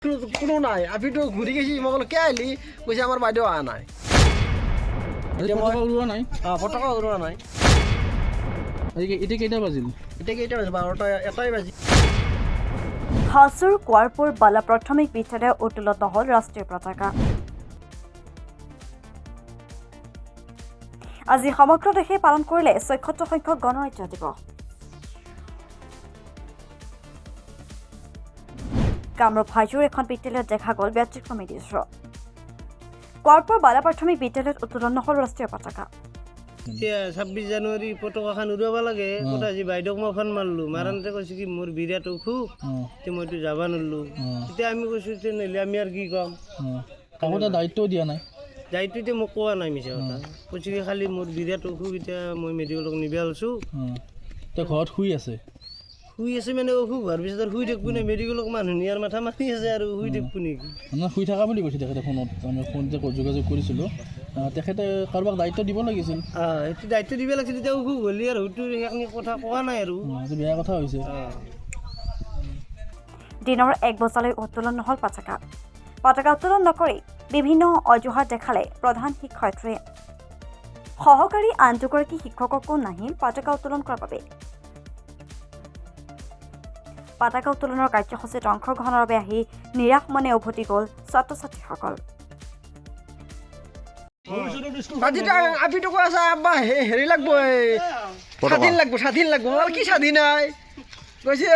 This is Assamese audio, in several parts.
কোনো নাই আপিটো ঘূৰি গৈছি মই ক'লো কিয় আহিলি কৈছে আমাৰ বাইদেউ অহা নাই পতাকা উৰুৱা নাই এতিয়া কেইটা বাজিল? এতিয়া কেইটা বাজিল 12টা 1টাই বাজি হাজোৰ কোৱাৰপুৰ বালা প্ৰাথমিক বিদ্যালয়ে উত্তোলন হ'ল ৰাষ্ট্ৰীয় পতাকা। আজি সমগ্ৰ দেশে পালন কৰিলে ৭৬ সংখ্যক গণৰাজ্য দিৱস। কামৰূপ হাজোৰ এখন বিদ্যালয়ত দেখা গ'ল ব্যতিক্ৰমী দৃশ্য। কোৱাৰপুৰ বালা প্ৰাথমিক বিদ্যালয়ত উত্তোলন হ'ল ৰাষ্ট্ৰীয় পতাকা। 26 জানুৱাৰী পতাকাখন উৰুৱাব লাগে কথা আজি বাইদেউক মই ফোন মাৰিলোঁ মাৰানতে কৈছে কি মোৰ বিৰাট অসুখ মইতো যাব নোৱাৰিলোঁ এতিয়া আমি কৈছোঁ যে নিলে আমি আৰু কি ক'ম কাকো দায়িত্ব দিয়া নাই দায়িত্ব এতিয়া মোক কোৱা নাই মিছা কথা কৈছে কি খালি মোৰ বিৰাট অসুখ এতিয়া মই মেডিকেলক নিব আছোঁ তই ঘৰত শুই আছে মানে অসুখ হোৱাৰ পিছত আৰু শুই থাকিব নে মেডিকেলক মানুহ নিয়াৰ মাথা মাৰি আছে আৰু শুই থাকিব নেকি শুই থকা বুলি কৈছে তেখেতে ফোনত আমি ফোনতে যোগাযোগ কৰিছিলোঁ তেখেতে কাৰোবাক দায়িত্ব দিব লাগিছিল সেইটো দায়িত্ব দিব লাগিছিল তেতিয়া অসুখ হ'লে আৰু হয়তো সেইখিনি কথা কোৱা নাই আৰু এইটো বেয়া কথা হৈছে দিনৰ 1 বজালৈ উত্তোলন হ'ল পতাকা উত্তোলন নকৰি বিভিন্ন অজুহাত দেখালে প্ৰধান শিক্ষয়িত্ৰীয়ে সহকাৰী আন দুগৰাকী শিক্ষককো নাহিল পতাকা উত্তোলন কৰাৰ বাবে পতাকা উত্তোলনৰ কাৰ্যসূচীত অংশগ্ৰহণৰ বাবে আহি নিৰাশ মনে উভতি গ'ল ছাত্ৰ ছাত্ৰীসকল। আপিটো কৈ আছে আব্বা হেৰি লাগব স্বাধীন লাগব মোৰ কি স্বাধীন নাই কৈছে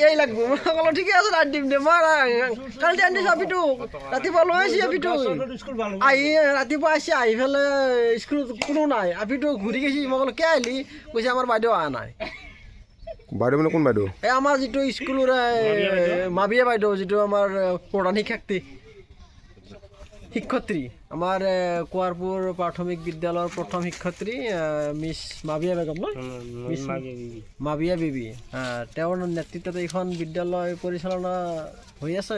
এই লাগব মই ক'লো ঠিকে আছে ৰাত দিম দে মই কালি আনি দিছোঁ আপিটো ৰাতিপুৱা লৈ আহিছে আপিটো আহি ৰাতিপুৱা আহিছে আহি পেলাই স্কুলত কোনো নাই আপিটো ঘূৰি গৈছি মই ক'লো কিয় আহিলি কৈছে আমাৰ বাইদেউ অহা নাই বাইদেউ মানে কোন বাইদেউ এই আমাৰ যিটো স্কুলৰ মাবিয়া বাইদেউ যিটো আমাৰ প্ৰধান শিক্ষয়িত্ৰী আমাৰ কোৱাৰপুৰ প্ৰাথমিক বিদ্যালয়ৰ প্ৰথম শিক্ষয়িত্ৰী মিছ মাবিয়া বেগম মিছ মাবিয়া বিবি তেওঁৰ নেতৃত্বত এইখন বিদ্যালয় পৰিচালনা হৈ আছে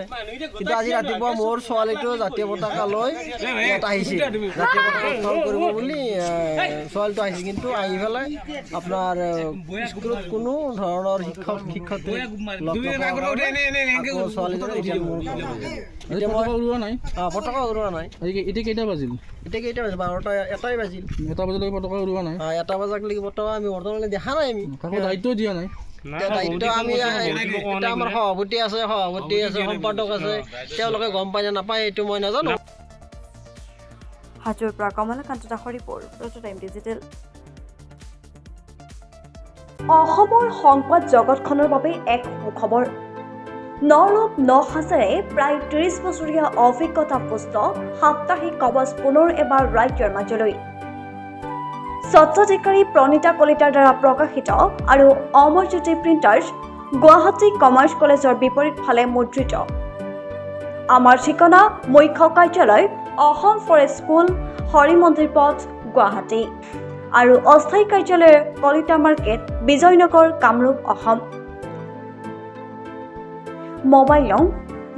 কিন্তু আজি ৰাতিপুৱা মোৰ ছোৱালীটো জাতীয় পতাকা লৈ ইয়াত আহিছিল জাতীয় পতাকা উত্তোলন কৰিব বুলি ছোৱালীটো আহিছিল কিন্তু আহি পেলাই আপোনাৰ স্কুলত কোনো ধৰণৰ শিক্ষয়িত্ৰী ছোৱালীজনী এতিয়া মোৰ পতাকা উৰুৱা নাই এতিয়া কেইটা বাজিল? এতিয়া কেইটা বাজিল 12টা 1টাই বাজিল 1টা বজালৈকে পতাকা উৰুৱা নাই 1টা বজালৈকে পতাকা আমি বৰ্তমানে দেখা নাই আমি কাকো দায়িত্ব দিয়া নাই দায়িত্ব আমি এতিয়া আমাৰ সভাপতি আছে সম্পাদক আছে তেওঁলোকে গম পায় নে নাপায় এইটো মই নাজানো। হাজোৰ পৰা কমলাকান্ত দাসৰ ৰিপৰ্ট টাইম ডিজিটেল। অসমৰ সংবাদ জগতখনৰ বাবে এক সুখবৰ নৰূপ নহাজেৰে প্ৰায় 30 বছৰীয়া অভিজ্ঞতাপুষ্ট সাপ্তাহিক কবচ পুনৰ এবাৰ ৰাজ্যৰ মাজলৈ স্বত্বাধিকাৰী প্ৰণীতা কলিতাৰ দ্বাৰা প্ৰকাশিত আৰু অমৰজ্যোতি প্ৰিণ্টাৰ্ছ গুৱাহাটী কমাৰ্চ কলেজৰ বিপৰীত ফালে মুদ্ৰিত আমাৰ ঠিকনা মুখ্য কাৰ্যালয় অসম ফৰেষ্ট স্কুল হৰিমন্দিৰ পথ গুৱাহাটী আৰু অস্থায়ী কাৰ্যালয় কলিতা মাৰ্কেট বিজয়নগৰ কামৰূপ অসম মোবাইল নং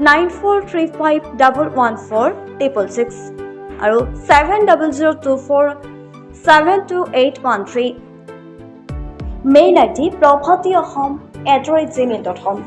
9435114666 আৰু 7024722813 মেইল আইডি prabhatiahom@gmail.com